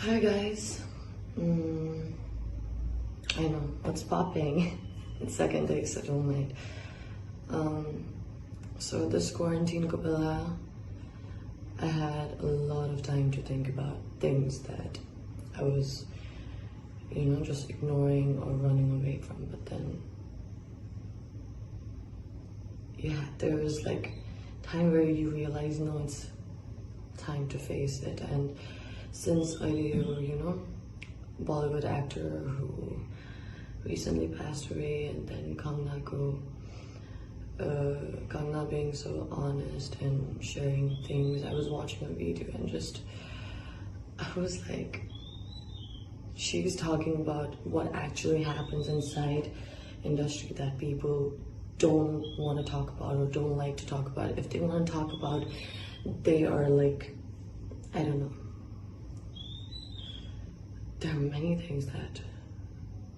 Hi guys. I know what's popping. It's second day, so don't mind. So this quarantine Kapila, I had a lot of time to think about things that I was, just ignoring or running away from. But then, yeah, there was like time where you realize, no, it's time to face it. And since I, Bollywood actor who recently passed away, and then Kangna being so honest and sharing things. I was watching a video and I was like, she was talking about what actually happens inside industry that people don't want to talk about or don't like to talk about. If they want to talk about, they are like, I don't know. There are many things that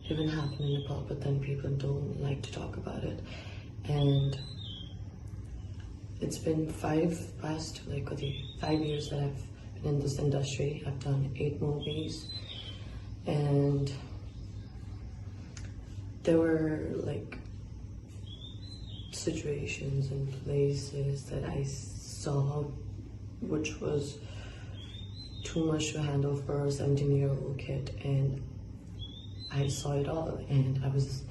even happen in Nepal, but then people don't like to talk about it. And it's been 5 years that I've been in this industry. I've done 8 movies, and there were like situations and places that I saw which was too much to handle for a 17-year-old kid, and I saw it all and I was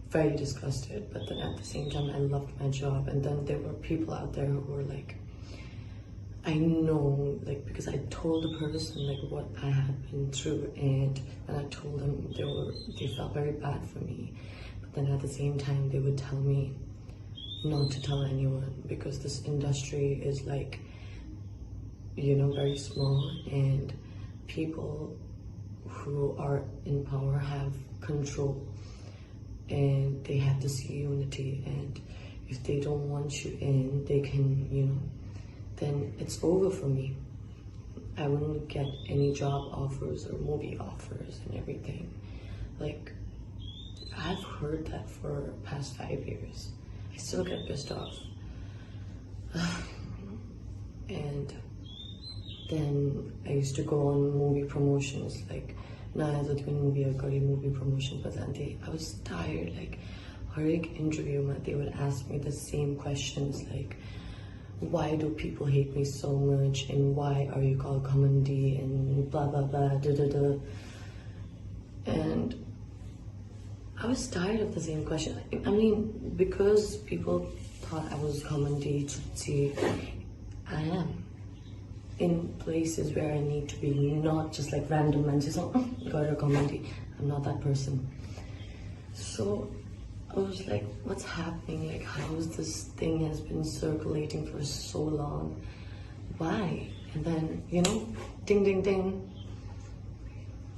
very disgusted. But then at the same time, I loved my job. And then there were people out there who were like, I know, like, because I told the person like what I had been through, and when I told them, they felt very bad for me. But then at the same time, they would tell me not to tell anyone, because this industry is like, very small, and people who are in power have control, and they have this unity, and if they don't want you in, they can, then it's over for me. I wouldn't get any job offers or movie offers and everything. Like, I've heard that for past 5 years. I still get pissed off. And then I used to go on movie promotions, like movie promotion, but then I was tired. Like, every interview, they would ask me the same questions, like, why do people hate me so much, and why are you called Kamandi, and blah blah blah, da da da. And I was tired of the same question. I mean, because people thought I was Kamandi, I am in places where I need to be, not just like random men just got a comedy. I'm not that person. So I was like, what's happening? Like, how is this thing has been circulating for so long? Why? And then, ding ding ding,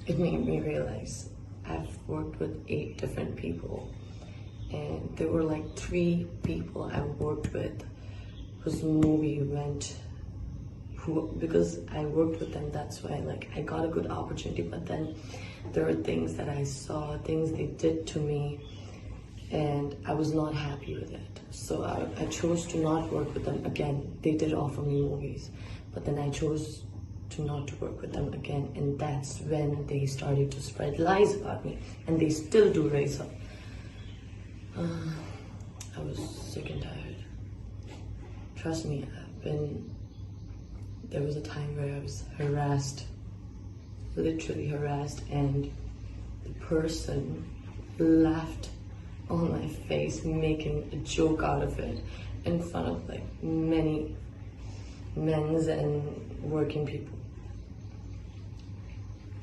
it made me realize I've worked with 8 different people, and there were like 3 people I worked with whose movie went, because I worked with them, that's why I got a good opportunity. But then there are things that I saw, things they did to me, and I was not happy with it. So I chose to not work with them again. They did offer me movies, but then I chose to not to work with them again, and that's when they started to spread lies about me, and they still do, Raisa. I was sick and tired. Trust me, there was a time where I was harassed, literally harassed, and the person laughed on my face, making a joke out of it in front of like many men's and working people.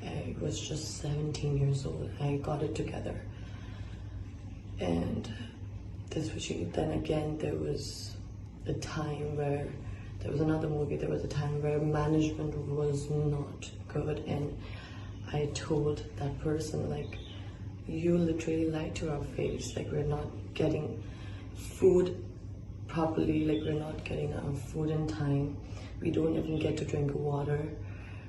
I was just 17 years old. I got it together. And then again, there was a time where there was another movie, there was a time where management was not good, and I told that person, like, you literally lied to our face, like, we're not getting food properly, like, we're not getting our food in time, we don't even get to drink water,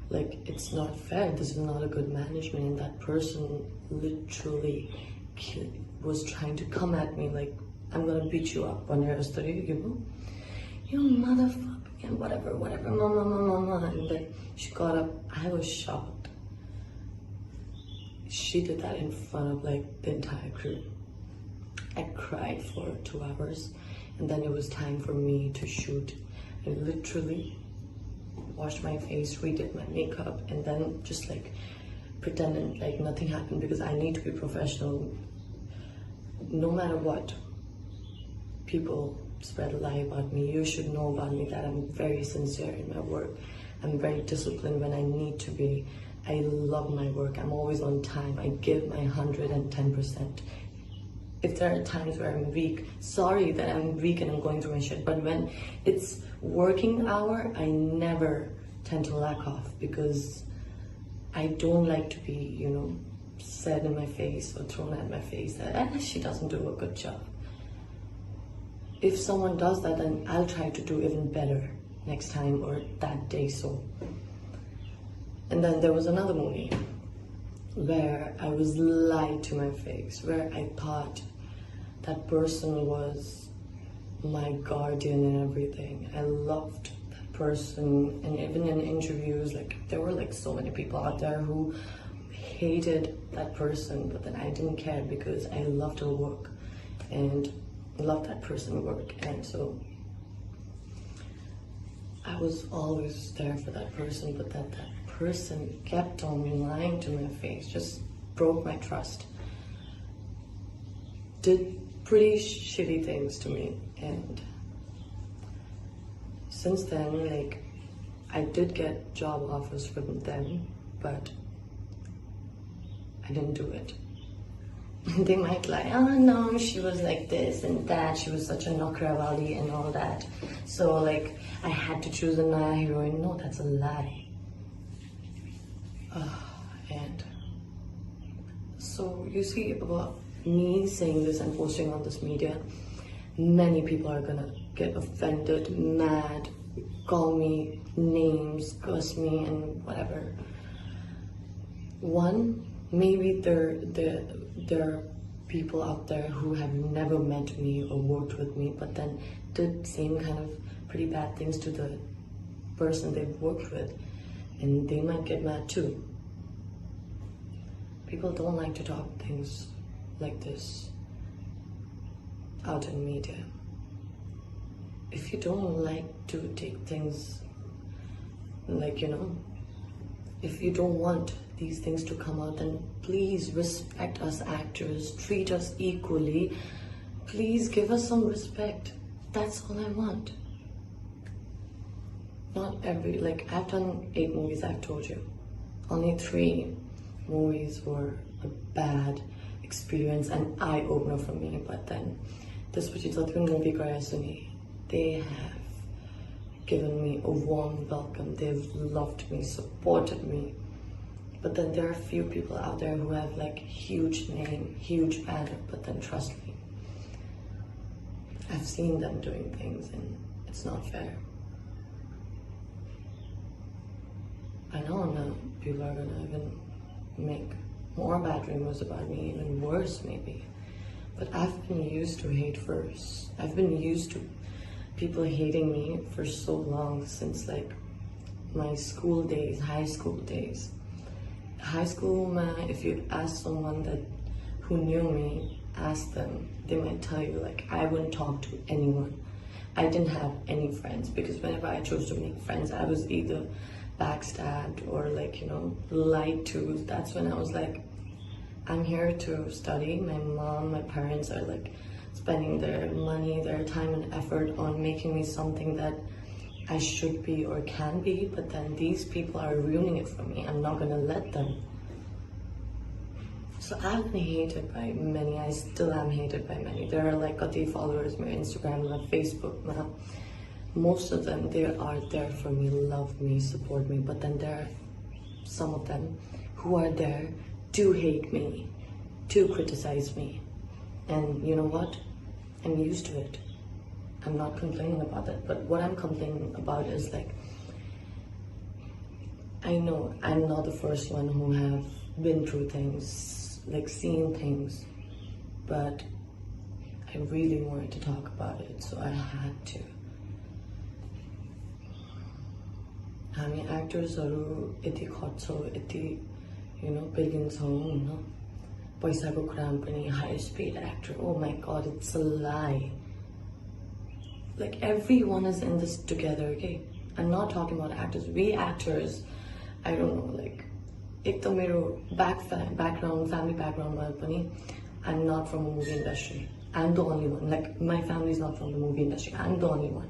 like, it's not fair, this is not a good management. And that person literally was trying to come at me like, I'm gonna beat you up on your study, you motherfucker. and whatever, mama. And then she got up. I was shocked. She did that in front of like the entire crew. I cried for 2 hours, and then it was time for me to shoot. I literally washed my face, redid my makeup, and then just like pretended like nothing happened, because I need to be professional. No matter what people spread a lie about me, you should know about me that I'm very sincere in my work. I'm very disciplined when I need to be. I love my work. I'm always on time. I give my 110%. If there are times where I'm weak, sorry that I'm weak and I'm going through my shit, but when it's working hour, I never tend to lack off, because I don't like to be, you know, said in my face or thrown at my face that she doesn't do a good job. If someone does that, then I'll try to do even better next time or that day. So, and then there was another movie where I was lied to my face, where I thought that person was my guardian and everything. I loved that person, and even in interviews, like there were like so many people out there who hated that person, but then I didn't care because I loved her work and loved that person's work. And so I was always there for that person, but that person kept on lying to my face, just broke my trust, did pretty shitty things to me. And since then, like, I did get job offers from them, but I didn't do it. They might lie, oh no, she was like this and that, she was such a Nakrawali and all that, so like I had to choose a Naya heroine. No, that's a lie. And so you see, about me saying this and posting on this media, many people are gonna get offended, mad, call me names, curse me and whatever. One, maybe there are people out there who have never met me or worked with me, but then did same kind of pretty bad things to the person they've worked with, and they might get mad too. People don't like to talk things like this out in media. If you don't like to take things like, you know, if you don't want these things to come out, then please respect us actors, treat us equally. Please give us some respect. That's all I want. Not every, like, I've done 8 movies, I've told you. Only 3 movies were a bad experience, an eye-opener for me. But then, this particular movie, they have given me a warm welcome. They've loved me, supported me. But then there are a few people out there who have like huge name, huge banner, but then trust me, I've seen them doing things and it's not fair. I know now people are gonna even make more bad rumors about me, even worse maybe. But I've been used to hate first. I've been used to people hating me for so long, since like my school days, high school days. High school, man, if you ask someone that who knew me, ask them, they might tell you like I wouldn't talk to anyone. I didn't have any friends, because whenever I chose to make friends, I was either backstabbed or like, you know, lied to. That's when I was like, I'm here to study. My mom, my parents are like spending their money, their time and effort on making me something that I should be or can be, but then these people are ruining it for me. I'm not gonna let them. So I've been hated by many. I still am hated by many. There are like Kati followers, my Instagram, my Facebook, my, most of them, they are there for me, love me, support me. But then there are some of them who are there to hate me, to criticize me. And you know what? I'm used to it. I'm not complaining about that, but what I'm complaining about is like, I know I'm not the first one who have been through things, like seen things, but I really wanted to talk about it, so I had to. हामी एक्टर्सहरू यति खट्छौँ, यति पेलिन्छौँ होइन, पैसाको कुरामा पनि highest paid actor. Oh my god, it's a lie. Like everyone is in this together, okay? I'm not talking about actors. We actors, I don't know, like एक त मेरो background, family background मा पनि I'm not from a movie industry. I'm the only one. Like my family is not from the movie industry. I'm the only one.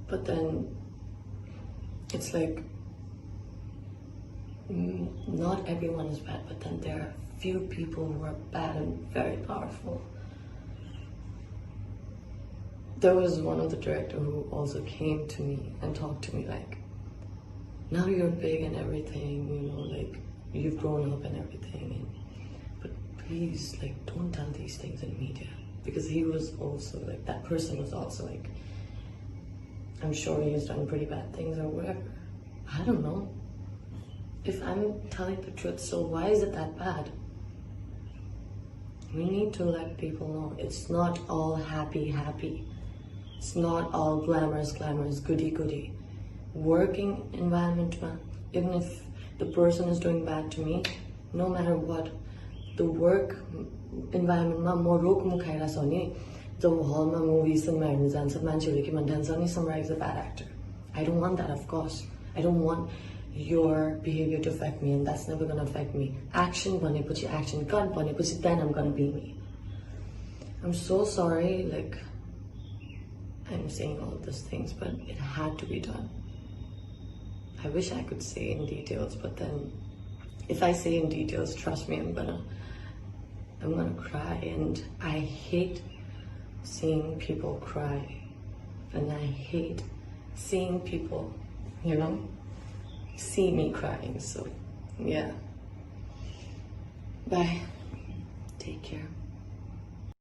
But then it's like not everyone is bad, but then there are few people who are bad and very powerful. There was one of the director who also came to me and talked to me like, now you're big and everything, like you've grown up and everything, but please, like, don't tell these things in media, because he was also like, that person was also like, I'm sure he has done pretty bad things or whatever. I don't know. If I'm telling the truth, so why is it that bad? We need to let people know it's not all happy. It's not all glamorous, goody. Working environment, even if the person is doing bad to me, no matter what, the work environment ma mo rok mu khaira cha ni jab hall ma movies cinema हेर्न जान्छ मान्छेहरुले के भन्छ नि Samragyee is a bad actor. I don't want that, of course. I don't want your behavior to affect me, and that's never going to affect me. Action भनेपछि action, gun भनेपछि then I'm going to be me. I'm so sorry, like I'm saying all of these things, but it had to be done. I wish I could say in details, but then if I say in details, trust me, I'm gonna cry, and I hate seeing people cry, and I hate seeing people, see me crying. So yeah, bye, take care.